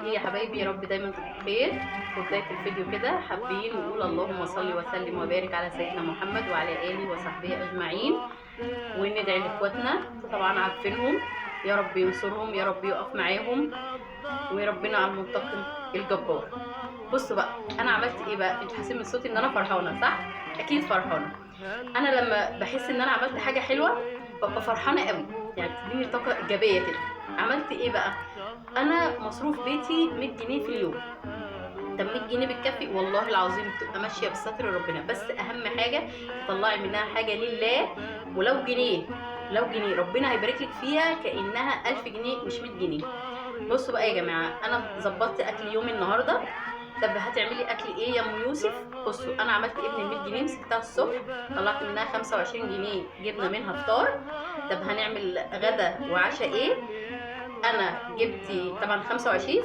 ايه يا حبايبي؟ يا رب دايما تبقوا بخير. في بدايه الفيديو كده حابين نقول اللهم صل وسلم وبارك على سيدنا محمد وعلى اله وصحبه اجمعين، وندعي لاخواتنا طبعا عارفينهم، يا رب ينصرهم، يا رب يقف معاهم، وربنا على المنتقم الجبار. بصوا بقى انا عملت ايه بقى. انتوا حاسين من صوتي ان انا فرحانه صح؟ اكيد فرحانه. انا لما بحس ان انا عملت حاجه حلوه ببقى فرحانه قوي، يعني بتديني طاقه ايجابيه كده. عملت ايه بقى؟ انا مصروف بيتي 100 جنيه في اليوم. طب 100 جنيه بتكفي؟ والله العظيم بتبقى ماشيه بستر ربنا، بس اهم حاجه تطلعي منها حاجه لله. ولو جنيه، لو جنيه ربنا هيبارك لك فيها كانها 1000 جنيه مش 100 جنيه. بصوا بقى يا جماعه، انا ظبطت اكل يومي النهارده. طب هتعملي اكل ايه يا ام يوسف؟ بصوا انا عملت ايه من ال 100 جنيه. مسكتها الصبح طلعت منها 25 جنيه جبنا منها فطار. طب هنعمل غدا وعشاء ايه؟ انا جبت طبعا 25